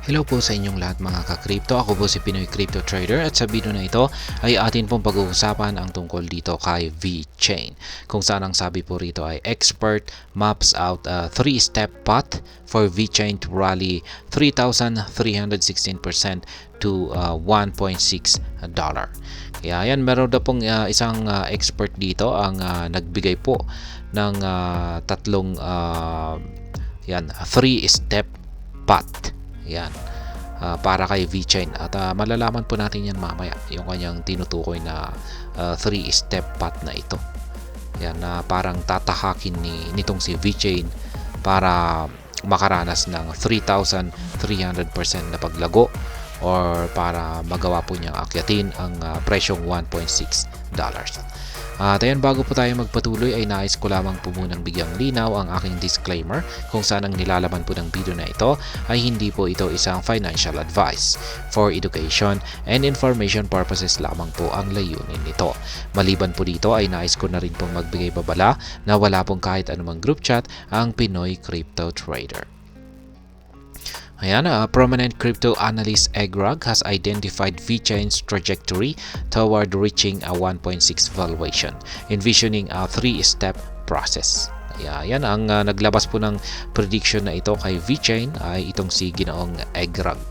Hello po sa inyong lahat mga ka-crypto. Ako po si Pinoy Crypto Trader at sa video na ito ay atin pong pag-uusapan ang tungkol dito kay VeChain. Kung saan ang sabi po rito ay expert maps out a 3-step path for VeChain to rally 3,316% to $1.6. Kaya yan, meron na pong isang expert dito ang nagbigay po ng tatlong 3-step path. Yan. Para kay VeChain at malalaman po natin yan mamaya yung kanyang tinutukoy na 3-step path na ito. Yan na parang tatahakin nitong si VeChain para makaranas ng 3,300% na paglago or para magawa po niyang akyatin ang presyong $1.6. At ayan, bago po tayo magpatuloy ay nais ko lamang po munang bigyang linaw ang aking disclaimer kung saan ang nilalaman po ng video na ito ay hindi po ito isang financial advice. For education and information purposes lamang po ang layunin nito. Maliban po dito ay nais ko na rin pong magbigay babala na wala pong kahit anumang group chat ang Pinoy Crypto Trader. Ayan, prominent crypto analyst Egrag has identified VeChain's trajectory toward reaching a 1.6 valuation, envisioning a 3-step process. Ayan, ang naglabas po ng prediction na ito kay VeChain ay itong si Ginoong Egrag.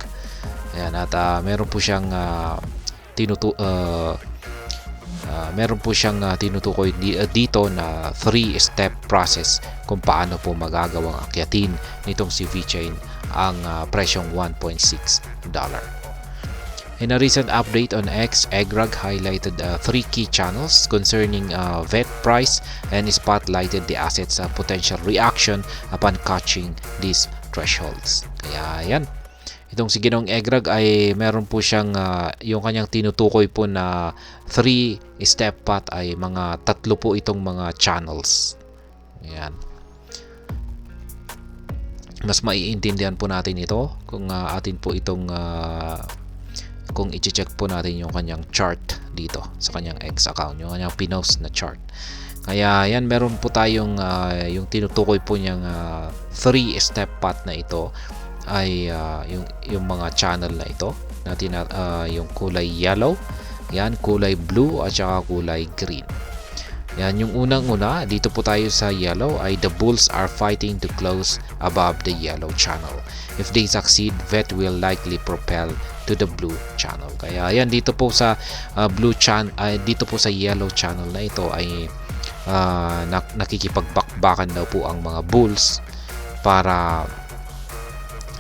Ayan, at meron po siyang tinutukoy dito na 3-step process kung paano po magagawang akyatin nitong si VeChain ang presyong $1.6. In a recent update on X, Egrag highlighted 3 key channels concerning VET price and spotlighted the asset's potential reaction upon catching these thresholds. Kaya yan, itong si Ginong Egrag ay meron po siyang yung kanyang tinutukoy po na 3-step path ay mga tatlo po itong mga channels. Ayan. Mas maiintindihan po natin ito kung atin po itong kung i-check po natin yung kanyang chart dito sa kanyang X account, yung kanyang pinost na chart. Kaya yan, meron po tayong yung tinutukoy po niyang 3-step path na ito ay yung mga channel na ito natin, yung kulay yellow, yan, kulay blue at saka kulay green. Yan, yung unang-una, dito po tayo sa yellow ay the bulls are fighting to close above the yellow channel. If they succeed, VET will likely propel to the blue channel. Kaya yan, dito po sa dito po sa yellow channel na ito ay nakikipagbakbakan daw po ang mga bulls para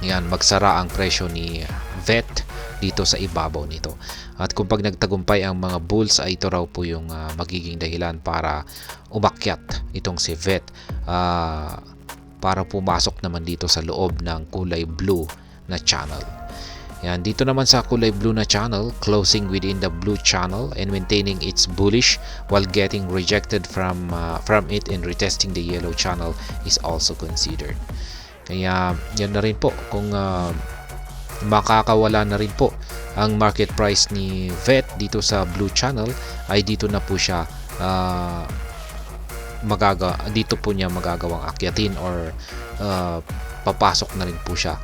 yan magsara ang presyo ni VET dito sa ibabaw nito. At kung pag nagtagumpay ang mga bulls ay ito raw po yung magiging dahilan para umakyat itong si VET para pumasok naman dito sa loob ng kulay blue na channel. Yan, dito naman sa kulay blue na channel, closing within the blue channel and maintaining its bullish while getting rejected from it and retesting the yellow channel is also considered. Kaya yan na rin po, kung makakawala na rin po ang market price ni VET dito sa blue channel ay dito na po siya dito po niya magagawang akyatin or papasok na rin po siya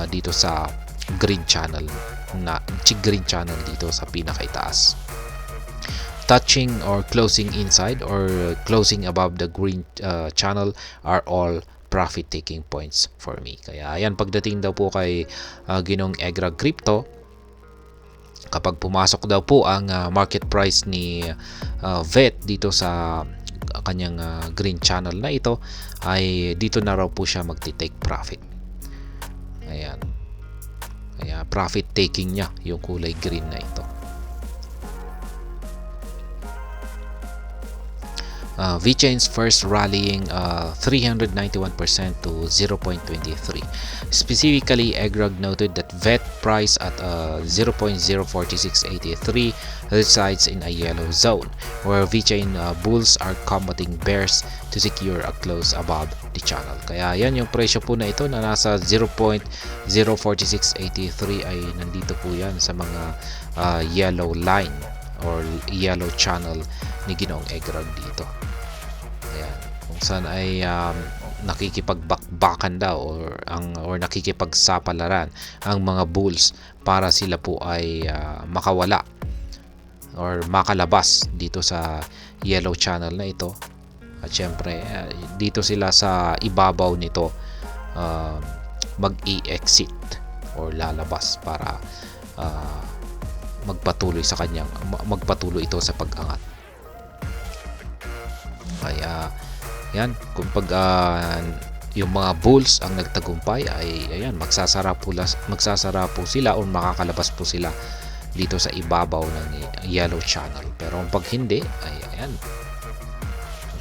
dito sa green channel dito sa pinakaitaas. Touching or closing inside or closing above the green channel are all profit taking points for me. Kaya ayan, pagdating daw po kay Ginong Egrag Crypto, kapag pumasok daw po ang market price ni VET dito sa kanyang green channel na ito, ay dito na raw po siya magti-take profit. Ayan. Kaya profit taking niya yung kulay green na ito. VeChain's first rallying 391% to 0.23. Specifically, Egrag noted that VET price at 0.04683 resides in a yellow zone, where VeChain bulls are combating bears to secure a close above the channel. Kaya yan, yung presyo po na ito na nasa 0.04683 ay nandito po yan sa mga yellow line or yellow channel ni Ginoong Egrag dito. Ayan, kung saan ay nakikipagbakbakan daw or nakikipagsapalaran ang mga bulls para sila po ay makawala or makalabas dito sa yellow channel na ito. At syempre dito sila sa ibabaw nito mag-i-exit or lalabas para magpatuloy ito sa pag-angat. Kaya yan, kung yung mga bulls ang nagtagumpay ay ayan, magsasara po sila o makakalabas po sila dito sa ibabaw ng yellow channel. Pero pag hindi ay ayan,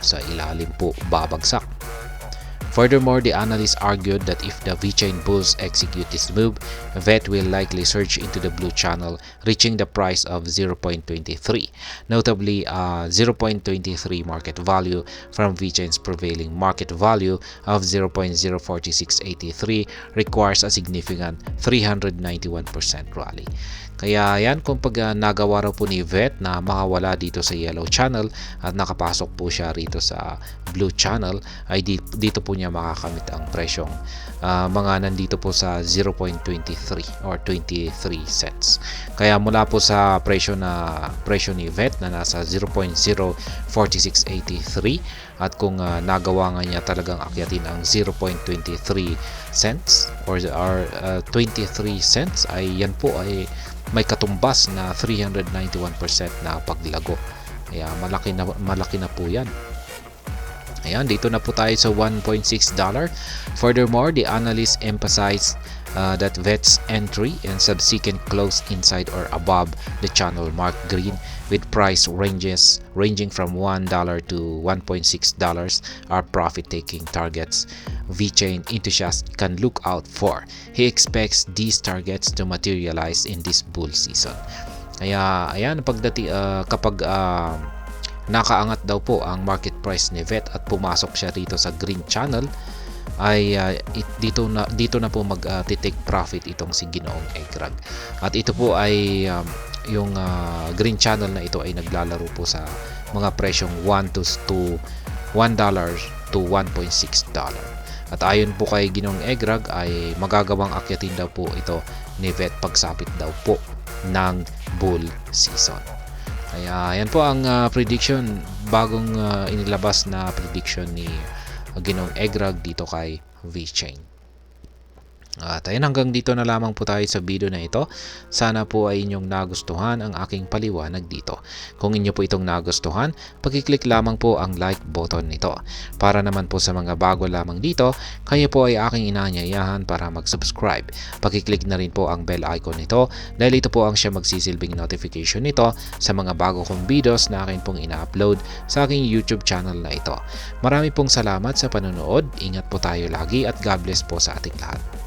sa ilalim po babagsak. Furthermore, the analysts argued that if the VeChain bulls execute this move, VET will likely surge into the blue channel, reaching the price of 0.23. Notably, 0.23 market value from VeChain's prevailing market value of 0.04683 requires a significant 391% rally. Kaya yan, kung nagawa raw po ni VET na makawala dito sa yellow channel at nakapasok po siya rito sa blue channel, ay dito po niya makakamit ang presyong mga nandito po sa 0.23 or 23 cents. Kaya mula po sa presyo ni VET na nasa 0.04683 at kung nagawa nga niya talagang akyatin ang 0.23 cents or 23 cents, ay yan po ay may katumbas na 391% na paglago. Kaya malaki na po yan. Ayan, dito na po tayo sa $1.6. Furthermore, the analysts emphasized that VET's entry and subsequent close inside or above the channel marked green with price ranging from $1 to $1.6 are profit-taking targets VeChain enthusiasts can look out for. He expects these targets to materialize in this bull season. Kaya ayan, kapag nakaangat daw po ang market price ni VET at pumasok siya rito sa green channel, ay dito na po mag-take profit itong si Ginoong Egrag. At ito po ay yung green channel na ito ay naglalaro po sa mga presyong $1 to $1.6. At ayon po kay Ginoong Egrag ay magagawang akyatin daw po ito ni VET pagsapit daw po ng bull season. Kaya yan po ang prediction, bagong inilabas na prediction ni Ginoong Egrag dito kay VeChain. At ayun, hanggang dito na lamang po tayo sa video na ito. Sana po ay inyong nagustuhan ang aking paliwanag dito. Kung inyo po itong nagustuhan, pag-click lamang po ang like button nito. Para naman po sa mga bago lamang dito, kayo po ay aking inaanyayahan para mag-subscribe. Pag-click na rin po ang bell icon nito dahil ito po ang siya magsisilbing notification nito sa mga bago kong videos na akin pong ina-upload sa aking YouTube channel na ito. Marami pong salamat sa panonood. Ingat po tayo lagi at God bless po sa ating lahat.